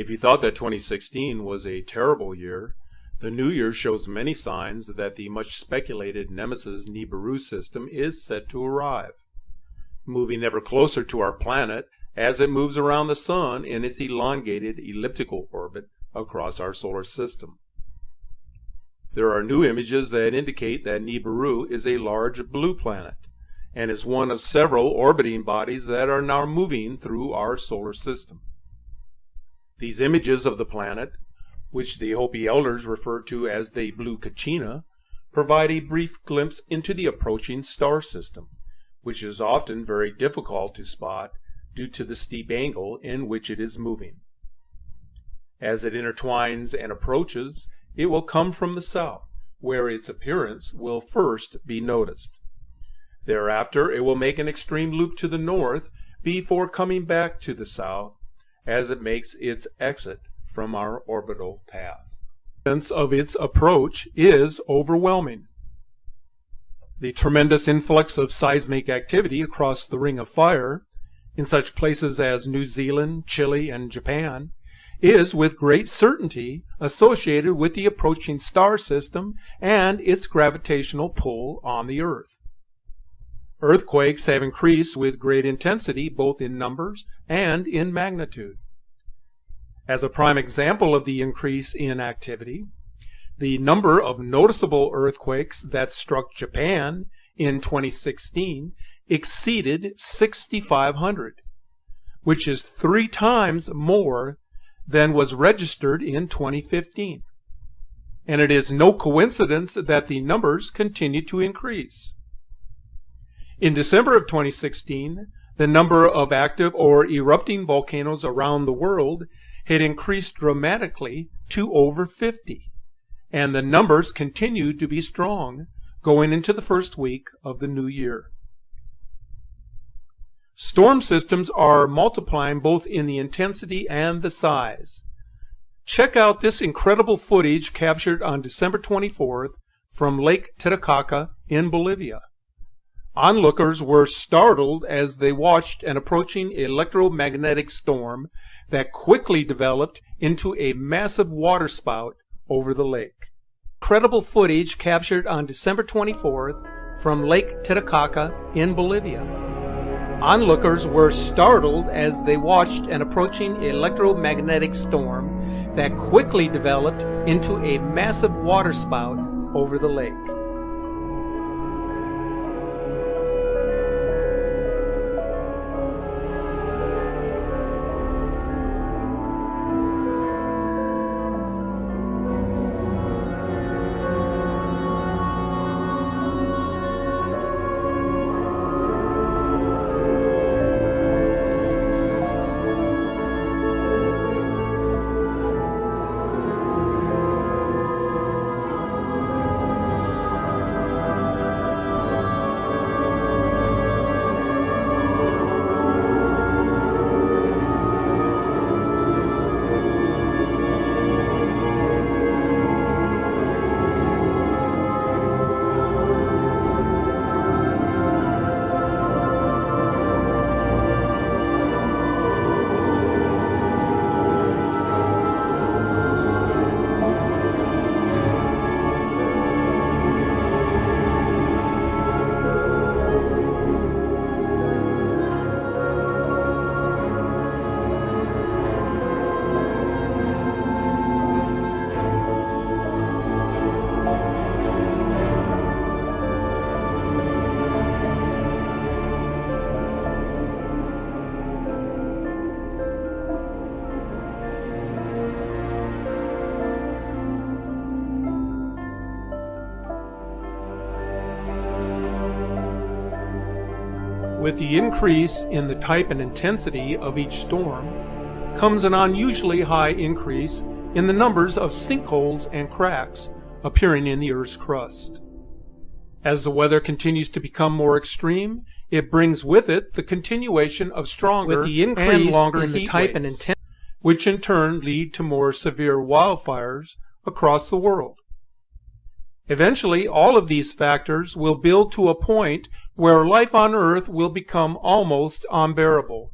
If you thought that 2016 was a terrible year, the new year shows many signs that the much speculated Nemesis Nibiru system is set to arrive, moving ever closer to our planet as it moves around the sun in its elongated elliptical orbit across our solar system. There are new images that indicate that Nibiru is a large blue planet and is one of several orbiting bodies that are now moving through our solar system. These images of the planet, which the Hopi elders refer to as the Blue Kachina, provide a brief glimpse into the approaching star system, which is often very difficult to spot due to the steep angle in which it is moving. As it intertwines and approaches, it will come from the south, where its appearance will first be noticed. Thereafter, it will make an extreme loop to the north before coming back to the south as it makes its exit from our orbital path. The sense of its approach is overwhelming. The tremendous influx of seismic activity across the Ring of Fire, in such places as New Zealand, Chile, and Japan, is with great certainty associated with the approaching star system and its gravitational pull on the Earth. Earthquakes have increased with great intensity both in numbers and in magnitude. As a prime example of the increase in activity, the number of noticeable earthquakes that struck Japan in 2016 exceeded 6,500, which is 3 times more than was registered in 2015. And it is no coincidence that the numbers continue to increase. In December of 2016, the number of active or erupting volcanoes around the world had increased dramatically to over 50, and the numbers continued to be strong going into the first week of the new year. Storm systems are multiplying both in the intensity and the size. Check out this incredible footage captured on December 24th from Lake Titicaca in Bolivia. Onlookers were startled as they watched an approaching electromagnetic storm that quickly developed into a massive waterspout over the lake. Incredible footage captured on December 24th from Lake Titicaca in Bolivia. Onlookers were startled as they watched an approaching electromagnetic storm that quickly developed into a massive waterspout over the lake. With the increase in the type and intensity of each storm comes an unusually high increase in the numbers of sinkholes and cracks appearing in the Earth's crust. As the weather continues to become more extreme, it brings with it the continuation of stronger and longer heat waves, which in turn lead to more severe wildfires across the world. Eventually, all of these factors will build to a point where life on Earth will become almost unbearable,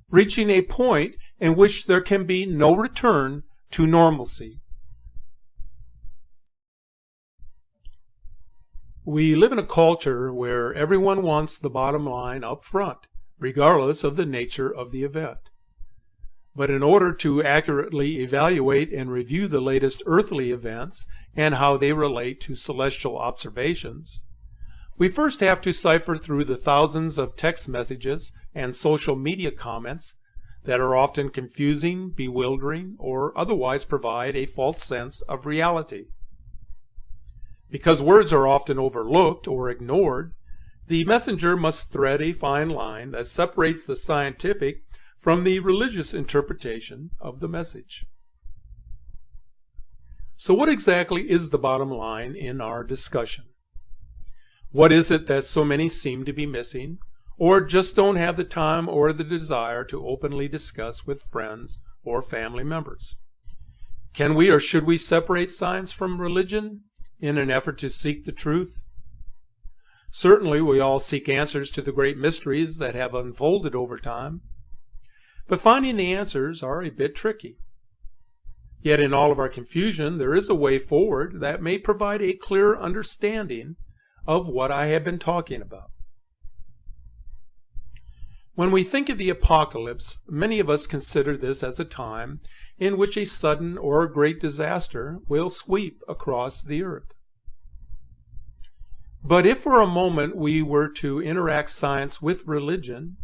reaching a point in which there can be no return to normalcy. We live in a culture where everyone wants the bottom line up front, regardless of the nature of the event. But in order to accurately evaluate and review the latest earthly events and how they relate to celestial observations, we first have to cipher through the thousands of text messages and social media comments that are often confusing, bewildering, or otherwise provide a false sense of reality. Because words are often overlooked or ignored, the messenger must thread a fine line that separates the scientific from the religious interpretation of the message. So what exactly is the bottom line in our discussion? What is it that so many seem to be missing, or just don't have the time or the desire to openly discuss with friends or family members? Can we or should we separate science from religion in an effort to seek the truth? Certainly we all seek answers to the great mysteries that have unfolded over time, but finding the answers are a bit tricky. Yet in all of our confusion, there is a way forward that may provide a clear understanding of what I have been talking about. When we think of the apocalypse, many of us consider this as a time in which a sudden or great disaster will sweep across the earth. But if for a moment we were to interact science with religion,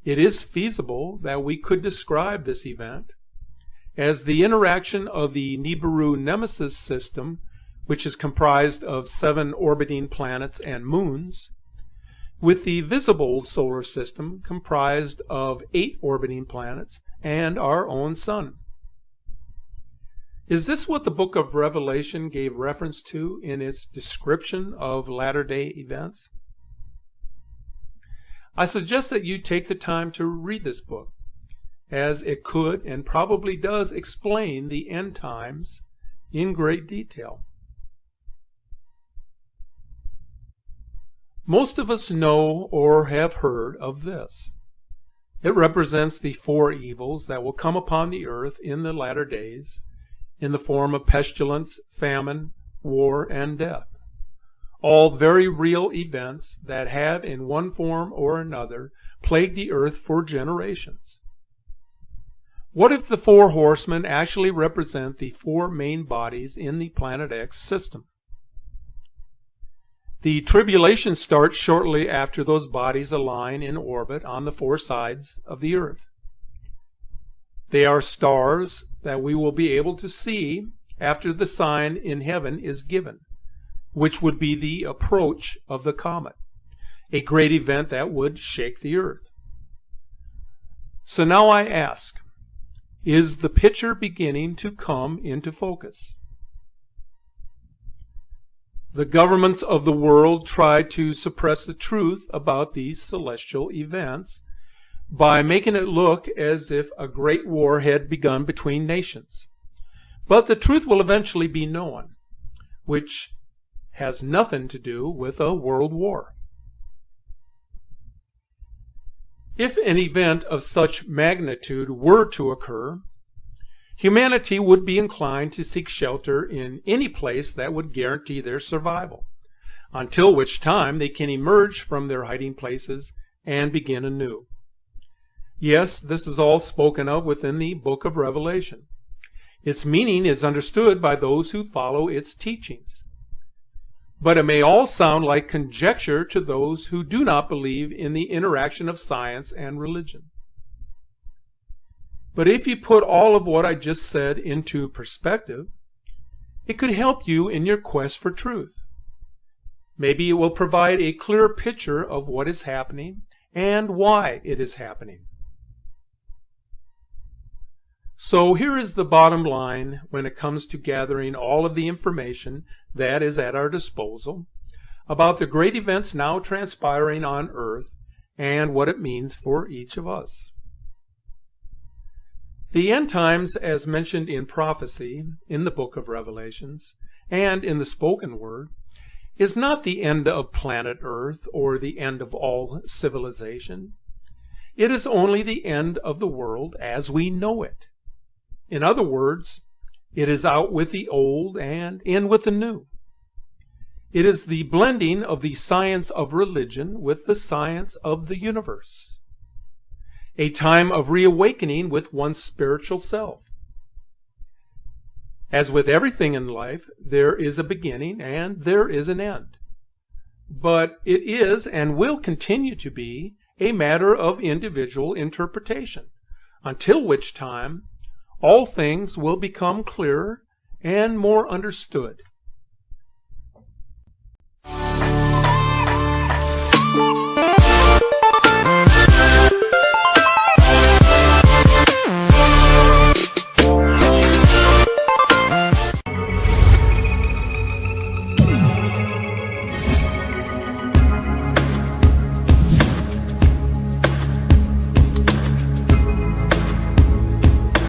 it is feasible that we could describe this event as the interaction of the Nibiru Nemesis system, which is comprised of 7 orbiting planets and moons, with the visible solar system comprised of 8 orbiting planets and our own sun. Is this what the book of Revelation gave reference to in its description of latter-day events? I suggest that you take the time to read this book, as it could and probably does explain the end times in great detail. Most of us know or have heard of this. It represents the 4 evils that will come upon the earth in the latter days, in the form of pestilence, famine, war, and death. All very real events that have in one form or another plagued the earth for generations. What if the 4 horsemen actually represent the 4 main bodies in the Planet X system? The tribulation starts shortly after those bodies align in orbit on the 4 sides of the earth. They are stars that we will be able to see after the sign in heaven is given, which would be the approach of the comet, a great event that would shake the earth. So now I ask, is the picture beginning to come into focus? The governments of the world try to suppress the truth about these celestial events by making it look as if a great war had begun between nations. But the truth will eventually be known, which has nothing to do with a world war. If an event of such magnitude were to occur, humanity would be inclined to seek shelter in any place that would guarantee their survival, until which time they can emerge from their hiding places and begin anew. Yes, this is all spoken of within the book of Revelation. Its meaning is understood by those who follow its teachings. But it may all sound like conjecture to those who do not believe in the interaction of science and religion. But if you put all of what I just said into perspective, it could help you in your quest for truth. Maybe it will provide a clear picture of what is happening and why it is happening. So here is the bottom line when it comes to gathering all of the information that is at our disposal about the great events now transpiring on earth and what it means for each of us. The end times, as mentioned in prophecy, in the book of Revelations, and in the spoken word, is not the end of planet Earth or the end of all civilization. It is only the end of the world as we know it. In other words, it is out with the old and in with the new. It is the blending of the science of religion with the science of the universe. A time of reawakening with one's spiritual self. As with everything in life, there is a beginning and there is an end. But it is and will continue to be a matter of individual interpretation, until which time all things will become clearer and more understood.